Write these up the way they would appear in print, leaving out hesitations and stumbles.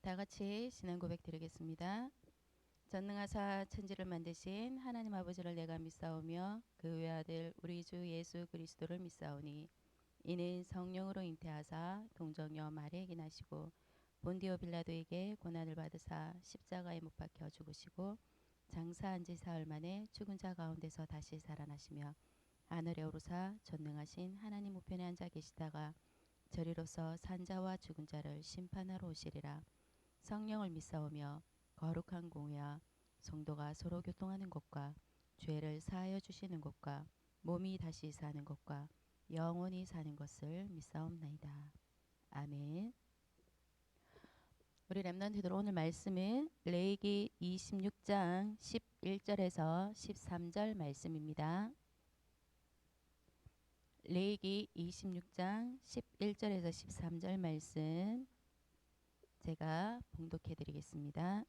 다 같이 신앙 고백 드리겠습니다. 전능하사 천지를 만드신 하나님 아버지를 내가 믿사오며 그 외아들 우리 주 예수 그리스도를 믿사오니 이는 성령으로 잉태하사 동정녀 마리에게 나시고 본디오 빌라도에게 고난을 받으사 십자가에 못 박혀 죽으시고 장사한 지 사흘 만에 죽은 자 가운데서 다시 살아나시며 하늘에 오르사 전능하신 하나님 우편에 앉아 계시다가 저리로서 산자와 죽은 자를 심판하러 오시리라. 성령을 믿사오며 거룩한 공회와 성도가 서로 교통하는 것과 죄를 사하여 주시는 것과 몸이 다시 사는 것과 영원히 사는 것을 믿사옵나이다. 아멘. 우리 렘넌트들 오늘 말씀은 레위기 26장 11절에서 13절 말씀입니다. 레위기 26장 11절에서 13절 말씀 제가 봉독해 드리겠습니다.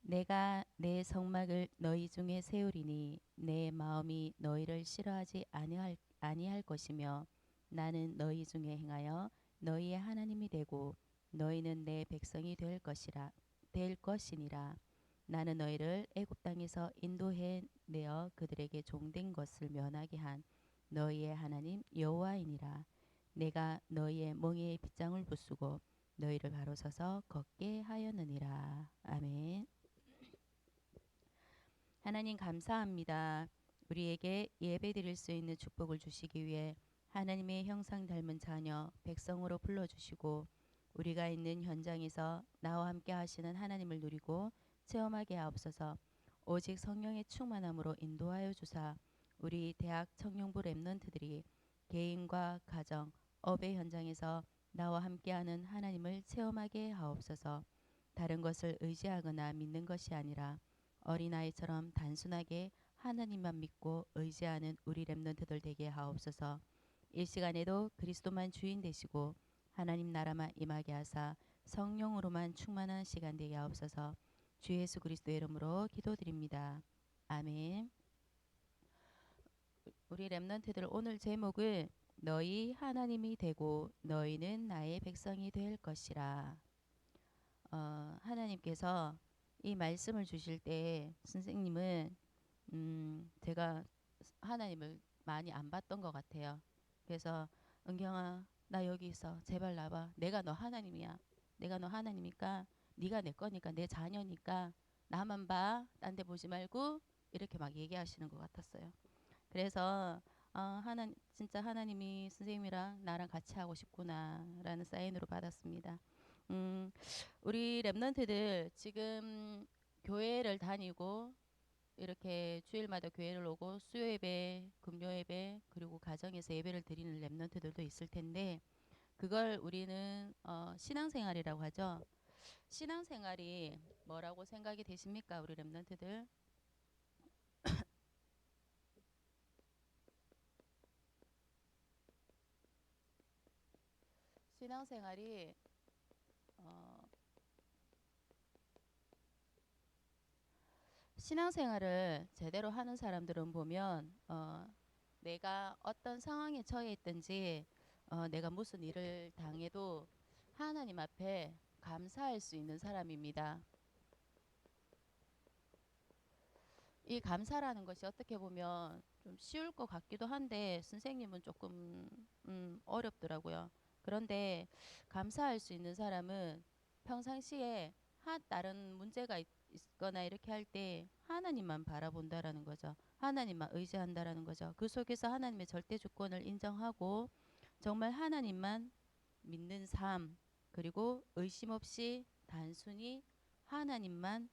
내가 내 성막을 너희 중에 세우리니 내 마음이 너희를 싫어하지 아니할 것이며 나는 너희 중에 행하여 너희의 하나님이 되고 너희는 내 백성이 될 것이니라. 나는 너희를 애굽 땅에서 인도해 내어 그들에게 종된 것을 면하게 한 너희의 하나님 여호와이니라. 내가 너희의 멍에에 빗장을 부수고 너희를 바로 서서 걷게 하였느니라. 아멘. 하나님 감사합니다. 우리에게 예배 드릴 수 있는 축복을 주시기 위해 하나님의 형상 닮은 자녀 백성으로 불러주시고 우리가 있는 현장에서 나와 함께 하시는 하나님을 누리고 체험하게 하옵소서. 오직 성령의 충만함으로 인도하여 주사 우리 대학 청년부 랩런트들이 개인과 가정, 업의 현장에서 나와 함께하는 하나님을 체험하게 하옵소서. 다른 것을 의지하거나 믿는 것이 아니라 어린아이처럼 단순하게 하나님만 믿고 의지하는 우리 렘넌트들 되게 하옵소서. 이 시간에도 그리스도만 주인 되시고 하나님 나라만 임하게 하사 성령으로만 충만한 시간 되게 하옵소서. 주 예수 그리스도의 이름으로 기도드립니다. 아멘. 우리 렘넌트들 오늘 제목은 너희 하나님이 되고 너희는 나의 백성이 될 것이라. 하나님께서 이 말씀을 주실 때 선생님은 제가 하나님을 많이 안 봤던 것 같아요. 그래서 은경아 나 여기 있어 제발 나봐. 내가 너 하나님이야. 내가 너 하나님이니까 네가 내 거니까 내 자녀니까 나만 봐. 딴 데 보지 말고 이렇게 막 얘기하시는 것 같았어요. 그래서 진짜 하나님이 선생님이랑 나랑 같이 하고 싶구나라는 사인으로 받았습니다. 우리 랩런트들 지금 교회를 다니고 이렇게 주일마다 교회를 오고 수요 예배, 금요 예배 그리고 가정에서 예배를 드리는 랩런트들도 있을 텐데 그걸 우리는 신앙생활이라고 하죠. 신앙생활이 뭐라고 생각이 되십니까, 우리 랩런트들? 신앙생활이 어, 신앙생활을 제대로 하는 사람들은 보면 내가 어떤 상황에 처해 있든지 내가 무슨 일을 당해도 하나님 앞에 감사할 수 있는 사람입니다. 이 감사라는 것이 어떻게 보면 좀 쉬울 것 같기도 한데 선생님은 조금 어렵더라고요. 그런데 감사할 수 있는 사람은 평상시에 다른 문제가 있거나 이렇게 할 때 하나님만 바라본다라는 거죠. 하나님만 의지한다라는 거죠. 그 속에서 하나님의 절대 주권을 인정하고 정말 하나님만 믿는 삶 그리고 의심 없이 단순히 하나님만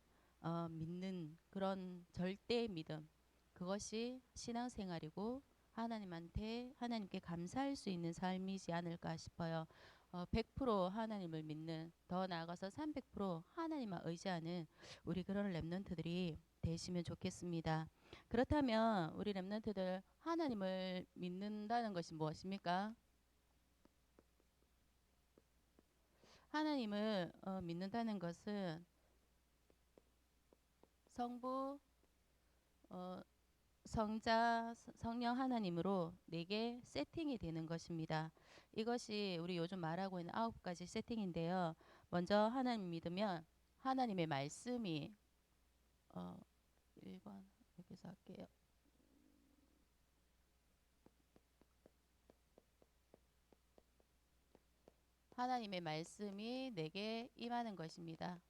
믿는 그런 절대 믿음 그것이 신앙생활이고 하나님께 감사할 수 있는 삶이지 않을까 싶어요. 100% 하나님을 믿는 더 나아가서 300% 하나님만 의지하는 우리 그런 랩런트들이 되시면 좋겠습니다. 그렇다면 우리 랩런트들 하나님을 믿는다는 것이 무엇입니까? 하나님을 믿는다는 것은 성부, 어, 성자, 성령 하나님으로 내게 세팅이 되는 것입니다. 이것이 우리 요즘 말하고 있는 9가지 세팅인데요. 먼저 하나님 믿으면 하나님의 말씀이 1번 여기서 할게요. 하나님의 말씀이 내게 임하는 것입니다.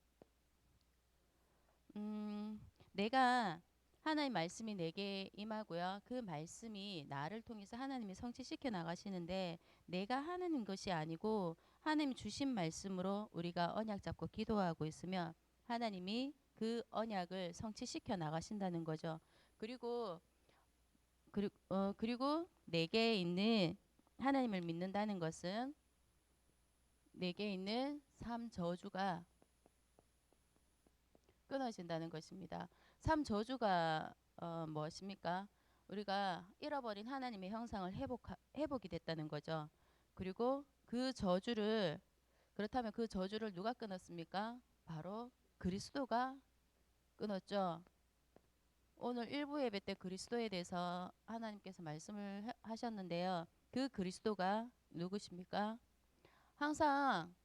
내가 하나님 말씀이 내게 임하고요. 그 말씀이 나를 통해서 하나님이 성취시켜 나가시는데 내가 하는 것이 아니고 하나님 주신 말씀으로 우리가 언약 잡고 기도하고 있으면 하나님이 그 언약을 성취시켜 나가신다는 거죠. 그리고 내게 있는 하나님을 믿는다는 것은 내게 있는 삶 저주가 끊어진다는 것입니다. 삶 저주가 무엇입니까? 우리가 잃어버린 하나님의 형상을 회복이 됐다는 거죠. 그리고 그렇다면 그 저주를 누가 끊었습니까? 바로 그리스도가 끊었죠. 오늘 일부 예배 때 그리스도에 대해서 하나님께서 말씀을 하셨는데요. 그 그리스도가 누구십니까? 항상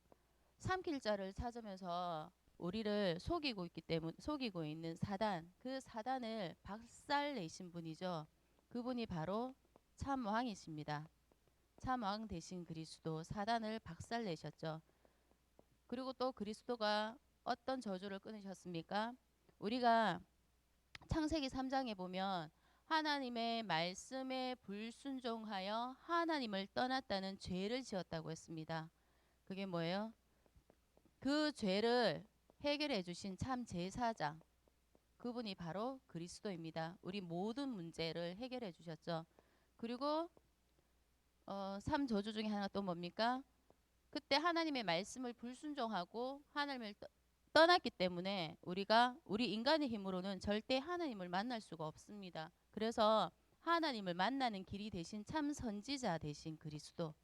삼킬 자를 찾으면서 우리를 속이고 있는 사단, 그 사단을 박살내신 분이죠. 그분이 바로 참 왕이십니다. 참 왕 대신 그리스도, 사단을 박살내셨죠. 그리고 또 그리스도가 어떤 저주를 끊으셨습니까? 우리가 창세기 3장에 보면 하나님의 말씀에 불순종하여 하나님을 떠났다는 죄를 지었다고 했습니다. 그게 뭐예요? 그 죄를 해결해 주신 참 제사장, 그분이 바로 그리스도입니다. 우리 모든 문제를 해결해 주셨죠. 그리고 삼 저주 중에 하나 또 뭡니까? 그때 하나님의 말씀을 불순종하고 하나님을 떠났기 때문에 우리 인간의 힘으로는 절대 하나님을 만날 수가 없습니다. 그래서 하나님을 만나는 길이 되신 참 선지자 되신 그리스도,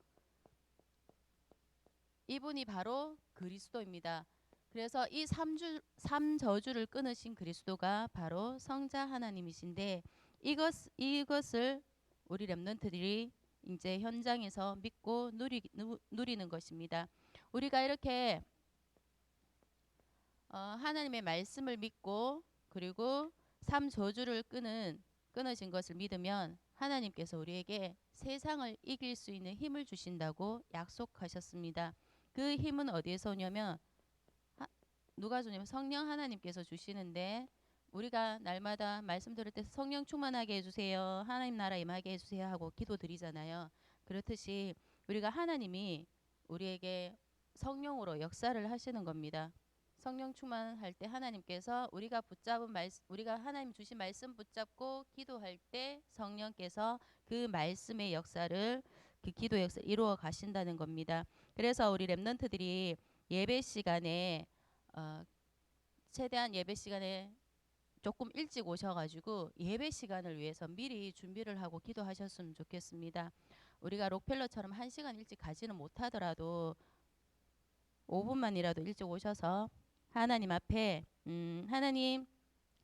이분이 바로 그리스도입니다. 그래서 이 삼저주를 끊으신 그리스도가 바로 성자 하나님이신데 이것을 우리 렘넌트들이 이제 현장에서 믿고 누리는 것입니다. 우리가 이렇게 하나님의 말씀을 믿고 그리고 삼저주를 끊으신 것을 믿으면 하나님께서 우리에게 세상을 이길 수 있는 힘을 주신다고 약속하셨습니다. 그 힘은 어디에서 오냐면 누가 주냐면 성령 하나님께서 주시는데, 우리가 날마다 말씀 들을 때 성령 충만하게 해주세요, 하나님 나라 임하게 해주세요 하고 기도 드리잖아요. 그렇듯이 우리가 하나님이 우리에게 성령으로 역사를 하시는 겁니다. 성령 충만할 때 하나님께서 우리가 하나님 주신 말씀 붙잡고 기도할 때 성령께서 그 말씀의 역사를, 그 기도 역사를 이루어 가신다는 겁니다. 그래서 우리 렘넌트들이 예배 시간에 최대한 예배 시간에 조금 일찍 오셔가지고 예배 시간을 위해서 미리 준비를 하고 기도하셨으면 좋겠습니다. 우리가 록펠러처럼 1시간 일찍 가지는 못하더라도 5분만이라도 일찍 오셔서 하나님 앞에 하나님,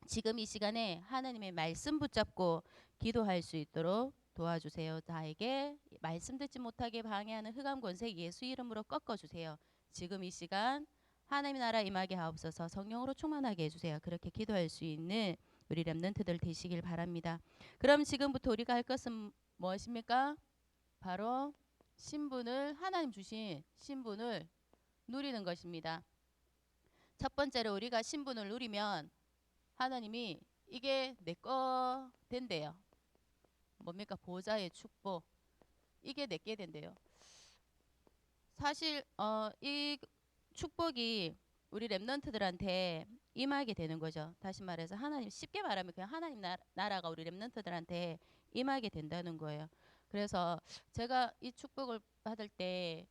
지금 이 시간에 하나님의 말씀 붙잡고 기도할 수 있도록 도와주세요. 나에게 말씀 듣지 못하게 방해하는 흑암 권세 예수 이름으로 꺾어주세요. 지금 이 시간 하나님 나라 임하게 하옵소서, 성령으로 충만하게 해주세요. 그렇게 기도할 수 있는 우리 렘넌트들 되시길 바랍니다. 그럼 지금부터 우리가 할 것은 무엇입니까? 바로 하나님 주신 신분을 누리는 것입니다. 첫 번째로 우리가 신분을 누리면 하나님이 이게 내 거 된대요. 뭡니까? 보좌의 축복. 이게 내게 된대요. 사실 이 축복이 우리 렘넌트들한테 임하게 되는 거죠. 다시 말해서 쉽게 말하면 그냥 하나님 나라가 우리 렘넌트들한테 임하게 된다는 거예요. 그래서 제가 이 축복을 받을 때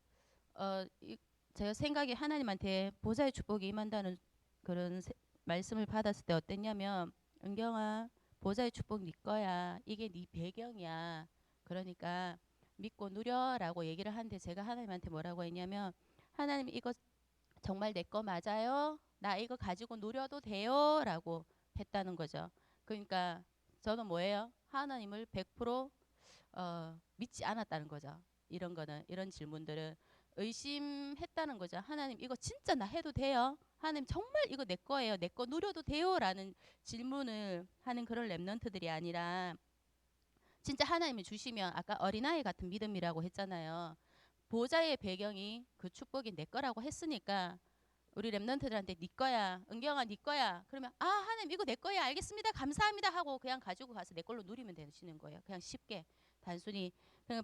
제가 생각이 하나님한테 보좌의 축복이 임한다는 그런 말씀을 받았을 때 어땠냐면, 은경아, 보좌의 축복 네 거야. 이게 네 배경이야. 그러니까 믿고 누려라고 얘기를 하는데, 제가 하나님한테 뭐라고 했냐면, 하나님 이거 정말 내 거 맞아요? 나 이거 가지고 누려도 돼요? 라고 했다는 거죠. 그러니까 저는 뭐예요? 하나님을 100% 믿지 않았다는 거죠. 이런 거는 이런 질문들은 의심했다는 거죠. 하나님 이거 진짜 나 해도 돼요? 하나님 정말 이거 내 거예요? 내 거 누려도 돼요? 라는 질문을 하는 그런 랩런트들이 아니라 진짜 하나님이 주시면 아까 어린아이 같은 믿음이라고 했잖아요. 보호자의 배경이 그 축복이 내 거라고 했으니까 우리 랩런트들한테 네 거야, 은경아 네 거야. 그러면 아 하나님 이거 내 거야, 알겠습니다, 감사합니다 하고 그냥 가지고 가서 내 걸로 누리면 되시는 거예요. 그냥 쉽게 단순히 그냥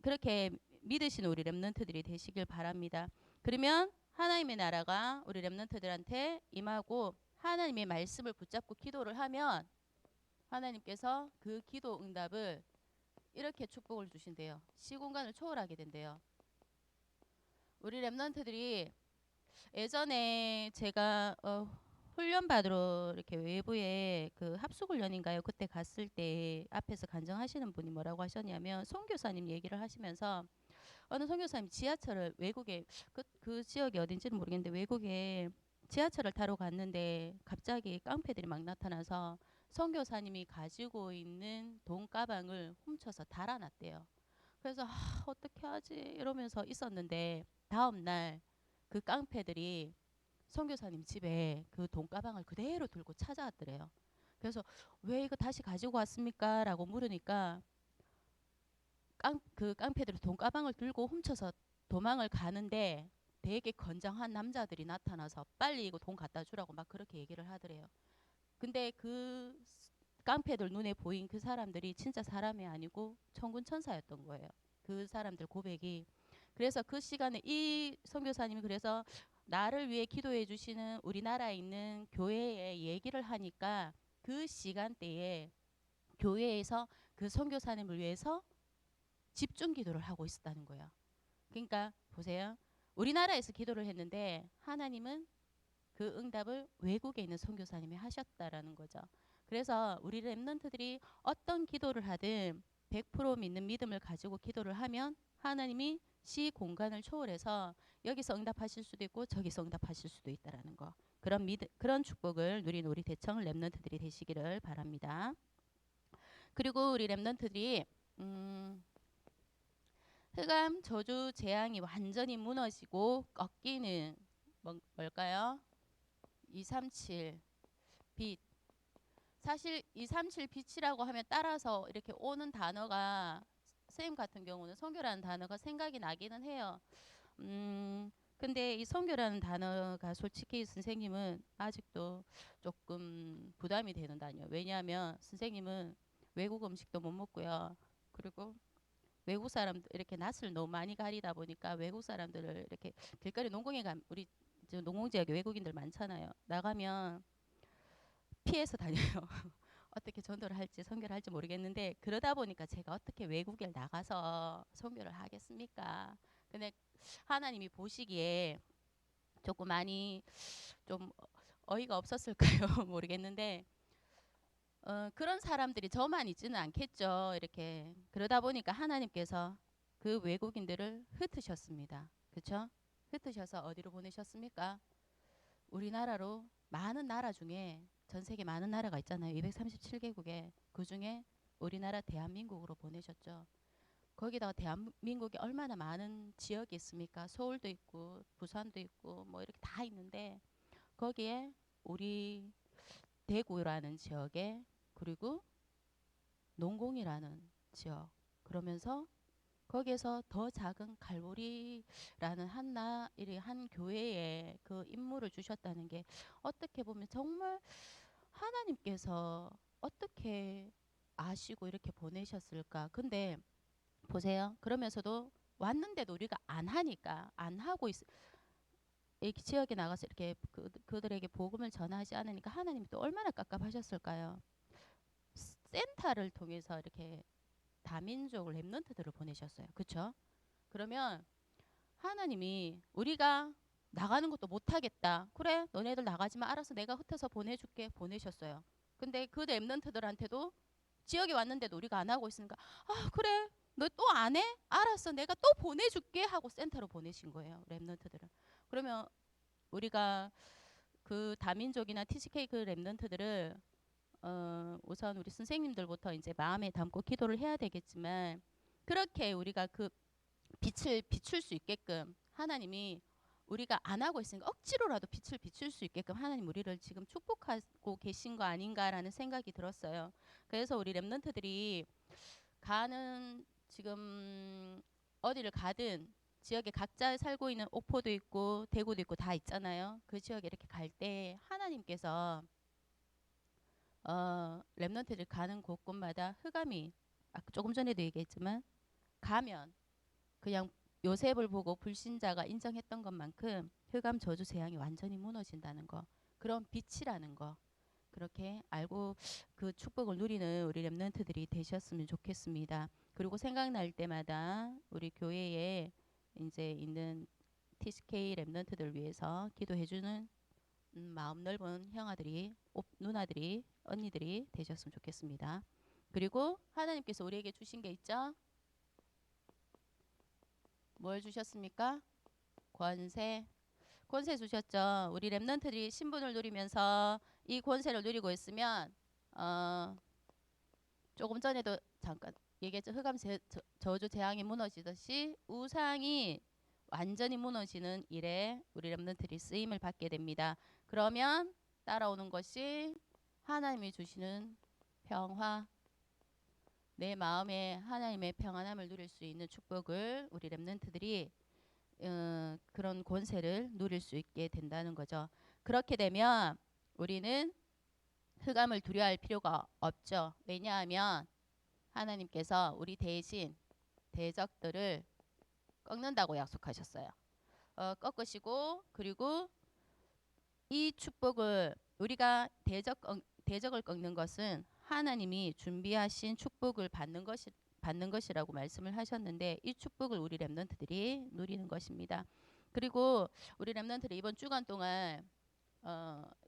그렇게 믿으시는 우리 랩런트들이 되시길 바랍니다. 그러면 하나님의 나라가 우리 랩런트들한테 임하고 하나님의 말씀을 붙잡고 기도를 하면 하나님께서 그 기도 응답을 이렇게 축복을 주신대요. 시공간을 초월하게 된대요. 우리 랩런트들이 예전에 제가 훈련 받으러 이렇게 외부에 그 합숙훈련인가요? 그때 갔을 때 앞에서 간증하시는 분이 뭐라고 하셨냐면 선교사님 얘기를 하시면서 어느 선교사님 지하철을 외국에 그 지역이 어딘지는 모르겠는데 외국에 지하철을 타러 갔는데 갑자기 깡패들이 막 나타나서 선교사님이 가지고 있는 돈 가방을 훔쳐서 달아났대요. 그래서 어떻게 하지 이러면서 있었는데 다음 날 그 깡패들이 선교사님 집에 그 돈가방을 그대로 들고 찾아왔더래요. 그래서 왜 이거 다시 가지고 왔습니까? 라고 물으니까 그 깡패들이 돈가방을 들고 훔쳐서 도망을 가는데 되게 건장한 남자들이 나타나서 빨리 이거 돈 갖다 주라고 막 그렇게 얘기를 하더래요. 근데 그 깡패들 눈에 보인 그 사람들이 진짜 사람이 아니고 천군 천사였던 거예요. 그 사람들 고백이. 그래서 그 시간에 이 선교사님이 그래서 나를 위해 기도해 주시는 우리나라에 있는 교회에 얘기를 하니까 그 시간대에 교회에서 그 선교사님을 위해서 집중 기도를 하고 있었다는 거예요. 그러니까 보세요. 우리나라에서 기도를 했는데 하나님은 그 응답을 외국에 있는 선교사님이 하셨다라는 거죠. 그래서 우리 랩런트들이 어떤 기도를 하든 100% 믿는 믿음을 가지고 기도를 하면 하나님이 시 공간을 초월해서 여기서 응답하실 수도 있고 저기서 응답하실 수도 있다라는 거. 그런 믿음, 그런 축복을 누린 우리 대청 랩런트들이 되시기를 바랍니다. 그리고 우리 랩런트들이 흑암 저주 재앙이 완전히 무너지고 꺾이는 뭘까요? 237 빛. 사실 237 빛이라고 하면 따라서 이렇게 오는 단어가 선생님 같은 경우는 성교라는 단어가 생각이 나기는 해요. 근데 이 성교라는 단어가 솔직히 선생님은 아직도 조금 부담이 되는 단어예요. 왜냐하면 선생님은 외국 음식도 못 먹고요. 그리고 외국 사람들 이렇게 낯을 너무 많이 가리다 보니까 외국 사람들을 이렇게 길거리 농공에 가 우리 농공 지역에 외국인들 많잖아요. 나가면 피해서 다녀요. 어떻게 전도를 할지 선교를 할지 모르겠는데 그러다 보니까 제가 어떻게 외국에 나가서 선교를 하겠습니까? 근데 하나님이 보시기에 조금 많이 좀 어이가 없었을까요? 모르겠는데 그런 사람들이 저만 있지는 않겠죠. 이렇게 그러다 보니까 하나님께서 그 외국인들을 흩으셨습니다. 그렇죠? 흩으셔서 어디로 보내셨습니까? 우리나라로 많은 나라 중에 전 세계 많은 나라가 있잖아요. 237개국에 그 중에 우리나라 대한민국으로 보내셨죠. 거기다가 대한민국에 얼마나 많은 지역이 있습니까? 서울도 있고 부산도 있고 뭐 이렇게 다 있는데 거기에 우리 대구라는 지역에 그리고 농공이라는 지역 그러면서 거기에서 더 작은 갈보리라는 한 교회에 그 임무를 주셨다는 게 어떻게 보면 정말 하나님께서 어떻게 아시고 이렇게 보내셨을까. 근데 보세요. 그러면서도 왔는데도 우리가 안 하니까 안 하고 이 지역에 나가서 이렇게 그들에게 복음을 전하지 않으니까 하나님이 또 얼마나 깝깝하셨을까요. 센터를 통해서 이렇게 다민족 랩런트들을 보내셨어요. 그렇죠? 그러면 하나님이 우리가 나가는 것도 못하겠다. 그래, 너네들 나가지 마. 알아서 내가 흩어서 보내줄게. 보내셨어요. 근데 그 랩런트들한테도 지역에 왔는데도 우리가 안 하고 있으니까 아 그래, 너 또 안 해? 알았어, 내가 또 보내줄게 하고 센터로 보내신 거예요. 랩런트들을. 그러면 우리가 그 다민족이나 TCK 그 랩런트들을 우선 우리 선생님들부터 이제 마음에 담고 기도를 해야 되겠지만 그렇게 우리가 그 빛을 비출 수 있게끔 하나님이 우리가 안 하고 있으니까 억지로라도 빛을 비출 수 있게끔 하나님 우리를 지금 축복하고 계신 거 아닌가라는 생각이 들었어요. 그래서 우리 랩런트들이 가는 지금 어디를 가든 지역에 각자 살고 있는 옥포도 있고 대구도 있고 다 있잖아요. 그 지역에 이렇게 갈 때 하나님께서 랩런트들 가는 곳곳마다 흑암이 아까 조금 전에도 얘기했지만 가면 그냥 요셉을 보고 불신자가 인정했던 것만큼 흑암 저주 재앙이 완전히 무너진다는 거. 그런 빛이라는 거. 그렇게 알고 그 축복을 누리는 우리 랩런트들이 되셨으면 좋겠습니다. 그리고 생각날 때마다 우리 교회에 이제 있는 TCK 랩런트들 위해서 기도해주는 마음 넓은 형아들이, 누나들이, 언니들이 되셨으면 좋겠습니다. 그리고 하나님께서 우리에게 주신 게 있죠? 뭘 주셨습니까? 권세. 권세 주셨죠. 우리 랩런트들이 신분을 누리면서 이 권세를 누리고 있으면 조금 전에도 잠깐 얘기했죠. 흑암 저주 재앙이 무너지듯이 우상이 완전히 무너지는 일에 우리 랩런트들이 쓰임을 받게 됩니다. 그러면 따라오는 것이 하나님이 주시는 평화, 내 마음에 하나님의 평안함을 누릴 수 있는 축복을 우리 랩런트들이 그런 권세를 누릴 수 있게 된다는 거죠. 그렇게 되면 우리는 흑암을 두려워할 필요가 없죠. 왜냐하면 하나님께서 우리 대신 대적들을 꺾는다고 약속하셨어요. 꺾으시고 그리고 이 축복을 우리가 대적을 꺾는 것은 하나님이 준비하신 축복을 받는 것이라고 말씀을 하셨는데 이 축복을 우리 랩런트들이 누리는 것입니다. 그리고 우리 랩런트들이 이번 주간 동안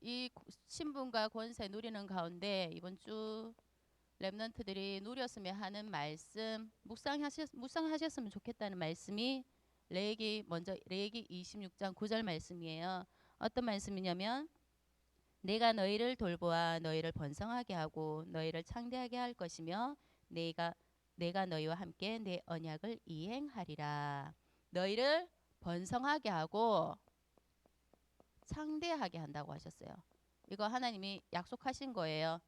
이 신분과 권세 누리는 가운데 이번 주 랩런트들이 누렸으면 하는 말씀 묵상하셨으면 좋겠다는 말씀이 레위기 26장 9절 말씀이에요. 어떤 말씀이냐면 내가 너희를 돌보아 너희를 번성하게 하고 너희를 창대하게 할 것이며 내가 너희와 함께 내 언약을 이행하리라. 너희를 번성하게 하고 창대하게 한다고 하셨어요. 이거 하나님이 약속하신 거예요.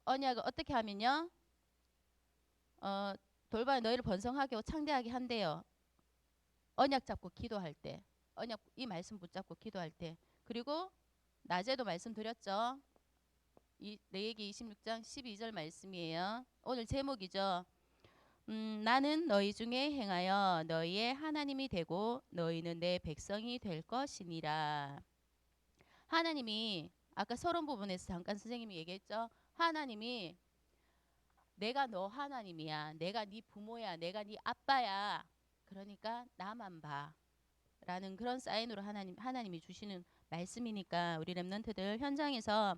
언약을 어떻게 하면요? 돌봐 너희를 번성하게 하고 창대하게 한대요. 언약 잡고 기도할 때, 언약 이 말씀 붙잡고 기도할 때, 그리고 낮에도 말씀드렸죠. 레위기 26장 12절 말씀이에요. 오늘 제목이죠. 나는 너희 중에 행하여 너희의 하나님이 되고 너희는 내 백성이 될 것이니라. 하나님이 아까 서론 부분에서 잠깐 선생님이 얘기했죠. 하나님이 내가 너 하나님이야. 내가 네 부모야. 내가 네 아빠야. 그러니까 나만 봐. 라는 그런 사인으로 하나님이 주시는 말씀이니까 우리 랩런트들 현장에서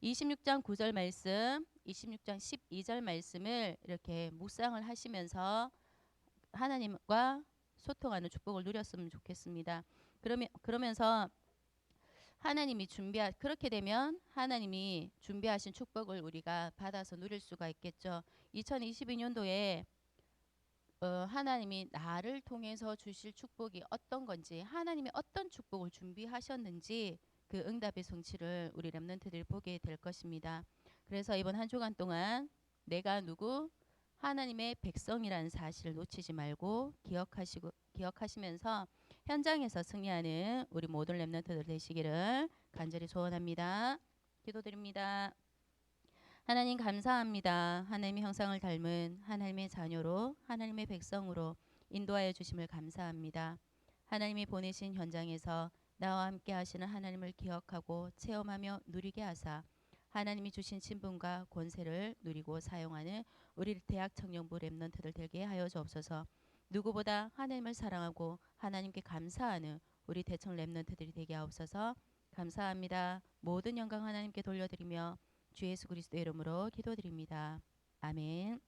26장 9절 말씀, 26장 12절 말씀을 이렇게 묵상을 하시면서 하나님과 소통하는 축복을 누렸으면 좋겠습니다. 그러면서 그렇게 되면 하나님이 준비하신 축복을 우리가 받아서 누릴 수가 있겠죠. 2022년도에 하나님이 나를 통해서 주실 축복이 어떤 건지 하나님이 어떤 축복을 준비하셨는지 그 응답의 성취를 우리 랩런트들이 보게 될 것입니다. 그래서 이번 한 주간 동안 내가 누구 하나님의 백성이라는 사실을 놓치지 말고 기억하시면서 현장에서 승리하는 우리 모든 랩런트들 되시기를 간절히 소원합니다. 기도드립니다. 하나님 감사합니다. 하나님의 형상을 닮은 하나님의 자녀로 하나님의 백성으로 인도하여 주심을 감사합니다. 하나님이 보내신 현장에서 나와 함께 하시는 하나님을 기억하고 체험하며 누리게 하사 하나님이 주신 신분과 권세를 누리고 사용하는 우리 대학 청년부 랩런트들 되게 하여 주옵소서. 누구보다 하나님을 사랑하고 하나님께 감사하는 우리 대청 랩런트들이 되게 하옵소서. 감사합니다. 모든 영광 하나님께 돌려드리며 주 예수 그리스도의 이름으로 기도드립니다. 아멘.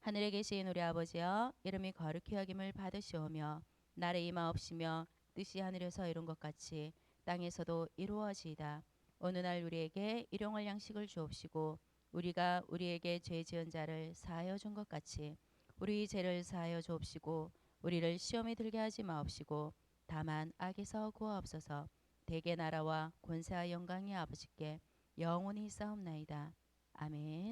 하늘에 계신 우리 아버지여 이름이 거룩히 여김을 받으시오며 날에 임하옵시며 뜻이 하늘에서 이룬 것 같이 땅에서도 이루어지이다. 어느 날 우리에게 일용할 양식을 주옵시고 우리가 우리에게 죄 지은 자를 사하여 준 것 같이 우리 죄를 사하여 주옵시고 우리를 시험에 들게 하지 마옵시고 다만 악에서 구하옵소서. 대개 나라와 권세와 영광이 아버지께 영원히 있사옵나이다. 아멘.